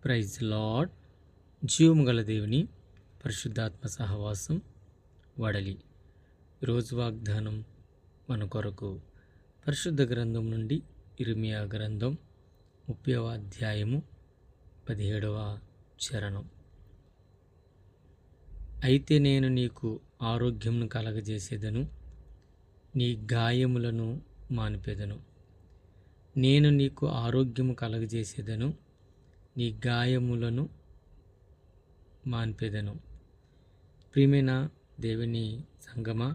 Praise lord. జీవము గల దేవుని పరిశుద్ధాత్మ సహవాసం వడలి. రోజు వాగ్దానం మన కొరకు పరిశుద్ధ గ్రంథం నుండి ఇర్మియా గ్రంథం 30వ అధ్యాయము 17వ చరణం. అయితే నేను నీకు ఆరోగ్యమును కలగజేసేదను, నీ గాయములను మానిపెదను. నేను నీకు ఆరోగ్యము కలగజేసేదను, నీ గాయములను మాన్పెదను. ప్రియమైన దేవుని సంగమా,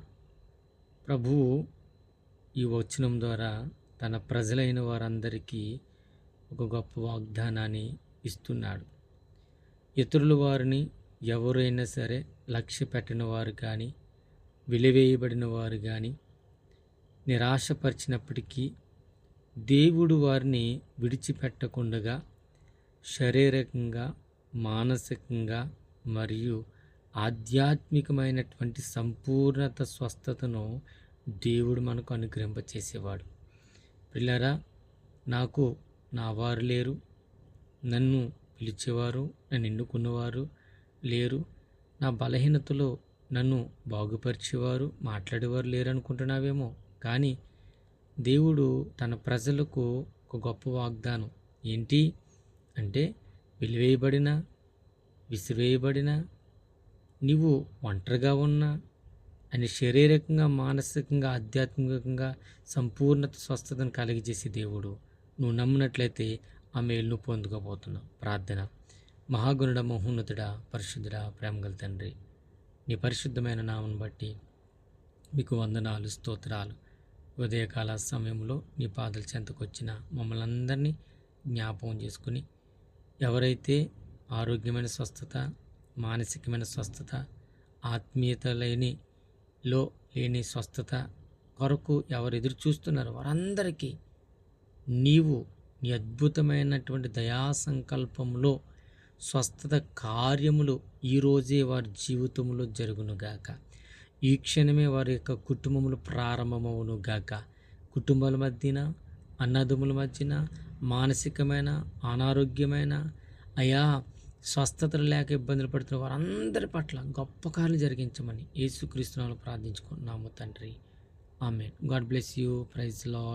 ప్రభువు ఈ వచనం ద్వారా తన ప్రజలైన వారందరికీ ఒక గొప్ప వాగ్దానాన్ని ఇస్తున్నాడు. ఇతరుల వారిని ఎవరైనా సరే లక్ష్య పెట్టిన వారు కానీ, వెలివేయబడిన వారు కానీ నిరాశపరిచినప్పటికీ దేవుడు వారిని విడిచిపెట్టకుండా శారీరకంగా, మానసికంగా మరియు ఆధ్యాత్మికమైనటువంటి సంపూర్ణత స్వస్థతను దేవుడు మనకు అనుగ్రహింపచేసేవాడు. పిల్లరా, నాకు నా వారు లేరు, నన్ను పిలిచేవారు, నన్ను ఎన్నుకున్నవారు లేరు, నా బలహీనతలో నన్ను బాగుపరిచేవారు, మాట్లాడేవారు లేరు అనుకుంటున్నావేమో. కానీ దేవుడు తన ప్రజలకు ఒక గొప్ప వాగ్దానం ఏంటి అంటే, వెలివేయబడిన, విసివేయబడిన, నీవు ఒంటరిగా ఉన్నా అని శారీరకంగా, మానసికంగా, ఆధ్యాత్మికంగా సంపూర్ణత స్వస్థతను కలిగజేసే దేవుడు. నువ్వు నమ్మినట్లయితే ఆ మేలును పొందుకోబోతున్నావు. ప్రార్థన. మహాగుణుడ, మహోన్నతుడా, పరిశుద్ధుడా, ప్రేమగల తండ్రి, నీ పరిశుద్ధమైన నామను బట్టి మీకు వందనాలు, స్తోత్రాలు. ఉదయకాల సమయంలో నీ పాదల చెంతకొచ్చిన మమ్మల్ని అందరినీ జ్ఞాపకం చేసుకుని, ఎవరైతే ఆరోగ్యమైన స్వస్థత, మానసికమైన స్వస్థత, ఆత్మీయత లేని స్వస్థత కొరకు ఎవరు ఎదురు చూస్తున్నారో వారందరికీ నీవు నీ అద్భుతమైనటువంటి దయా సంకల్పంలో స్వస్థత కార్యములు ఈరోజే వారి జీవితంలో జరుగునుగాక. ఈ క్షణమే వారి యొక్క కుటుంబములు ప్రారంభమవును గాక. కుటుంబాల మధ్యన, అన్నదమ్ముల మధ్యన, మానసికమైన, అనారోగ్యమైన, అయా స్వస్థతలు లేక ఇబ్బందులు పడుతున్న వారందరి పట్ల గొప్ప కార్యాలు జరిగించమని యేసుక్రీస్తు నామములో ప్రార్థించుకుంటున్నాము తండ్రి. ఆమేన్. God bless you. Praise lord.